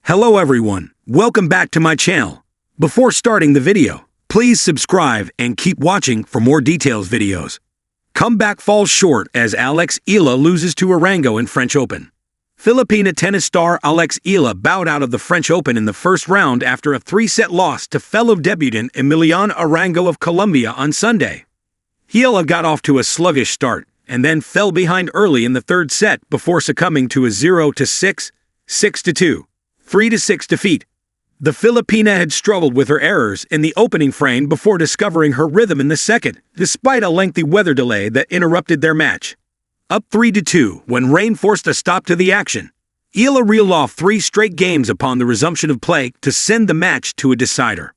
Hello everyone, welcome back to my channel. Before starting the video, please subscribe and keep watching for more details videos. Comeback falls short as Alex Eala loses to Arango in French Open. Filipina tennis star Alex Eala bowed out of the French Open in the first round after a 3-set loss to fellow debutant Arango of Colombia on Sunday. Eala got off to a sluggish start and then fell behind early in the third set before succumbing to a 0-6, 6-2. 3-6 defeat. The Filipina had struggled with her errors in the opening frame before discovering her rhythm in the second, despite a lengthy weather delay that interrupted their match. Up 3-2 when rain forced a stop to the action. Eala reeled off 3 straight games upon the resumption of play to send the match to a decider.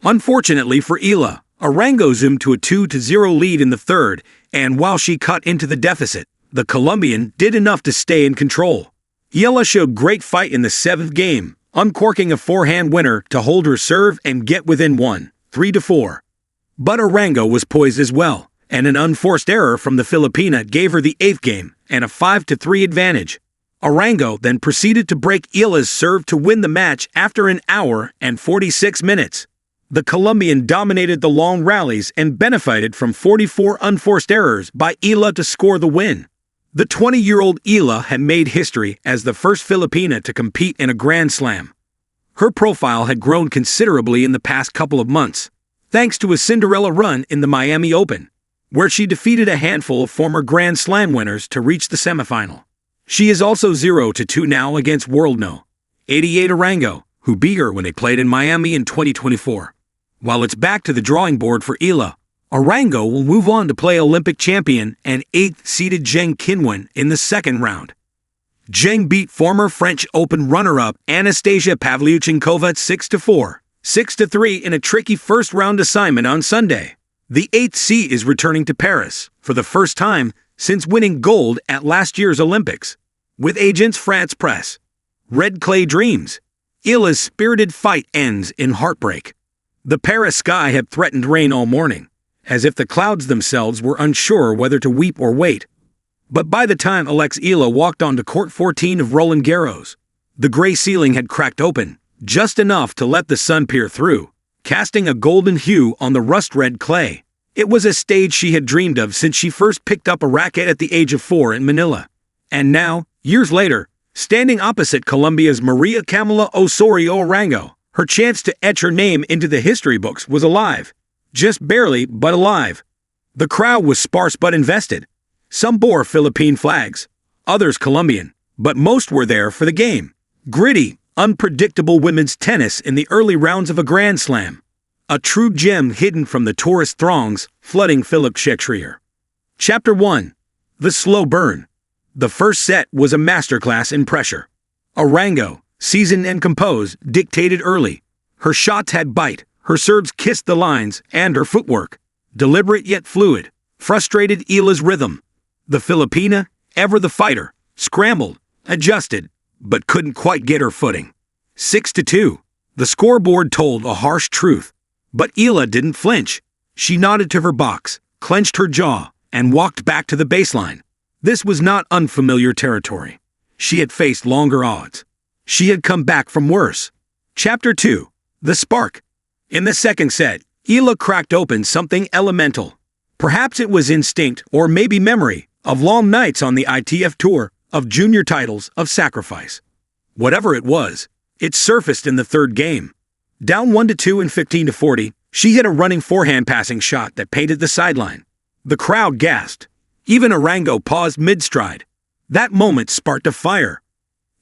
Unfortunately for Eala, Arango zoomed to a 2-0 lead in the third, and while she cut into the deficit, the Colombian did enough to stay in control. Eala showed great fight in the 7th game, uncorking a forehand winner to hold her serve and get within 3-4. But Arango was poised as well, and an unforced error from the Filipina gave her the 8th game and a 5-3 advantage. Arango then proceeded to break Eala's serve to win the match after an hour and 46 minutes. The Colombian dominated the long rallies and benefited from 44 unforced errors by Eala to score the win. The 20-year-old Eala had made history as the first Filipina to compete in a Grand Slam. Her profile had grown considerably in the past couple of months, thanks to a Cinderella run in the Miami Open, where she defeated a handful of former Grand Slam winners to reach the semifinal. She is also 0-2 now against world no. 88 Arango, who beat her when they played in Miami in 2024. While it's back to the drawing board for Eala, Arango will move on to play Olympic champion and 8th-seeded Zheng Qinwen in the second round. Zheng beat former French Open runner-up Anastasia Pavlyuchenkova 6-4, 6-3 in a tricky first-round assignment on Sunday. The 8th seed is returning to Paris for the first time since winning gold at last year's Olympics. With Agence France Presse, Red Clay Dreams, Eala's spirited fight ends in heartbreak. The Paris sky had threatened rain all morning, as if the clouds themselves were unsure whether to weep or wait. But by the time Alex Eala walked onto court 14 of Roland Garros, the gray ceiling had cracked open, just enough to let the sun peer through, casting a golden hue on the rust-red clay. It was a stage she had dreamed of since she first picked up a racket at the age of 4 in Manila. And now, years later, standing opposite Colombia's Maria Camila Osorio Arango, her chance to etch her name into the history books was alive. Just barely, but alive. The crowd was sparse but invested. Some bore Philippine flags, others Colombian, but most were there for the game. Gritty, unpredictable women's tennis in the early rounds of a Grand Slam. A true gem hidden from the tourist throngs flooding Philip Shetrier. Chapter 1. The Slow Burn. The first set was a masterclass in pressure. Arango, seasoned and composed, dictated early. Her shots had bite. Her serves kissed the lines, and her footwork, deliberate yet fluid, frustrated Eala's rhythm. The Filipina, ever the fighter, scrambled, adjusted, but couldn't quite get her footing. 6-2. The scoreboard told a harsh truth. But Eala didn't flinch. She nodded to her box, clenched her jaw, and walked back to the baseline. This was not unfamiliar territory. She had faced longer odds. She had come back from worse. Chapter 2. The Spark. In the second set, Eala cracked open something elemental. Perhaps it was instinct or maybe memory of long nights on the ITF Tour, of junior titles, of sacrifice. Whatever it was, it surfaced in the third game. Down 1-2 and 15-40, she hit a running forehand passing shot that painted the sideline. The crowd gasped. Even Arango paused mid-stride. That moment sparked a fire.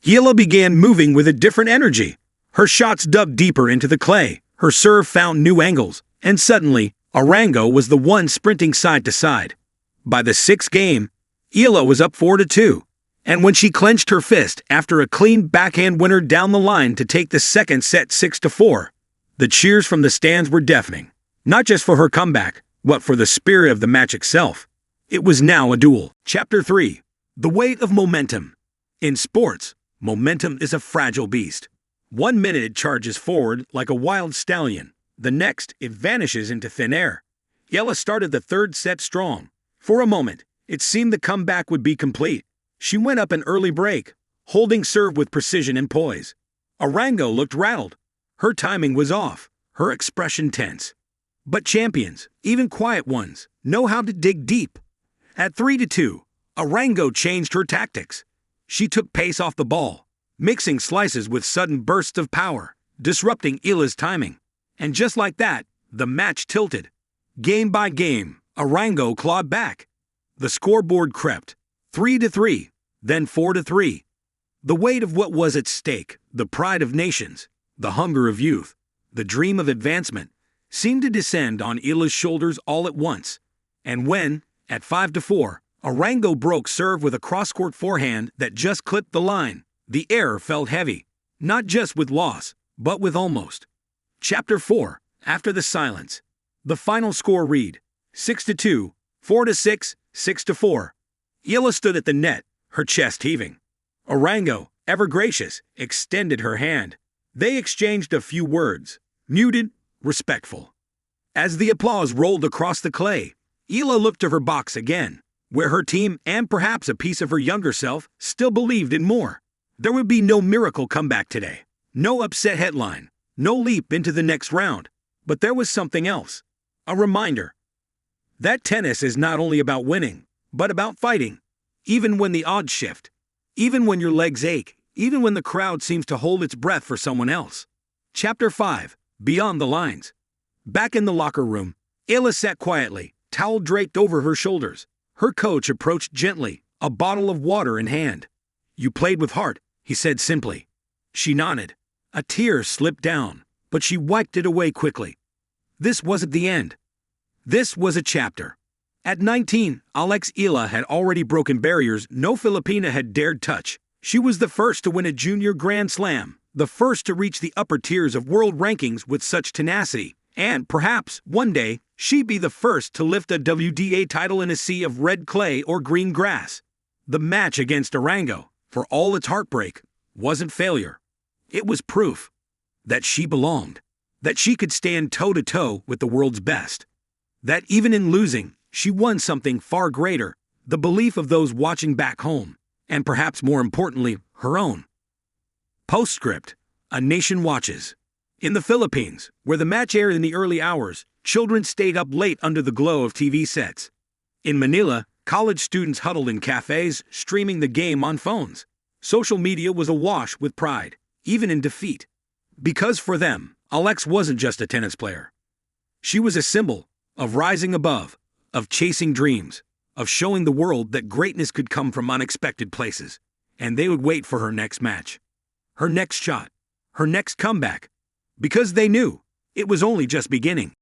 Eala began moving with a different energy. Her shots dug deeper into the clay. Her serve found new angles, and suddenly, Arango was the one sprinting side to side. By the 6th game, Eala was up 4-2, and when she clenched her fist after a clean backhand winner down the line to take the second set 6-4, the cheers from the stands were deafening, not just for her comeback, but for the spirit of the match itself. It was now a duel. Chapter 3. The Weight of Momentum. In sports, momentum is a fragile beast. 1 minute it charges forward like a wild stallion. The next, it vanishes into thin air. Eala started the third set strong. For a moment, it seemed the comeback would be complete. She went up an early break, holding serve with precision and poise. Arango looked rattled. Her timing was off, her expression tense. But champions, even quiet ones, know how to dig deep. At 3-2, Arango changed her tactics. She took pace off the ball, mixing slices with sudden bursts of power, disrupting Eala's timing. And just like that, the match tilted. Game by game, Arango clawed back. The scoreboard crept, 3-3, then 4-3. The weight of what was at stake, the pride of nations, the hunger of youth, the dream of advancement, seemed to descend on Eala's shoulders all at once. And when, at 5-4, Arango broke serve with a cross-court forehand that just clipped the line, the air felt heavy, not just with loss, but with almost. Chapter 4, after the silence. The final score read, 6-2, 4-6, 6-4. Eala stood at the net, her chest heaving. Arango, ever gracious, extended her hand. They exchanged a few words, muted, respectful. As the applause rolled across the clay, Eala looked to her box again, where her team and perhaps a piece of her younger self still believed in more. There would be no miracle comeback today, no upset headline, no leap into the next round, but there was something else. A reminder that tennis is not only about winning, but about fighting, even when the odds shift, even when your legs ache, even when the crowd seems to hold its breath for someone else. Chapter 5, Beyond the Lines. Back in the locker room, Eala sat quietly, towel draped over her shoulders. Her coach approached gently, a bottle of water in hand. "You played with heart," he said simply. She nodded. A tear slipped down, but she wiped it away quickly. This wasn't the end. This was a chapter. At 19, Alex Eala had already broken barriers no Filipina had dared touch. She was the first to win a junior Grand Slam, the first to reach the upper tiers of world rankings with such tenacity, and perhaps, one day, she'd be the first to lift a WDA title in a sea of red clay or green grass. The match against Arango, for all its heartbreak, wasn't failure. It was proof that she belonged, that she could stand toe-to-toe with the world's best, that even in losing, she won something far greater, the belief of those watching back home, and perhaps more importantly, her own. Postscript: A nation watches. In the Philippines, where the match aired in the early hours, children stayed up late under the glow of TV sets. In Manila, college students huddled in cafes, streaming the game on phones. Social media was awash with pride, even in defeat. Because for them, Alex wasn't just a tennis player. She was a symbol of rising above, of chasing dreams, of showing the world that greatness could come from unexpected places, and they would wait for her next match, her next shot, her next comeback, because they knew it was only just beginning.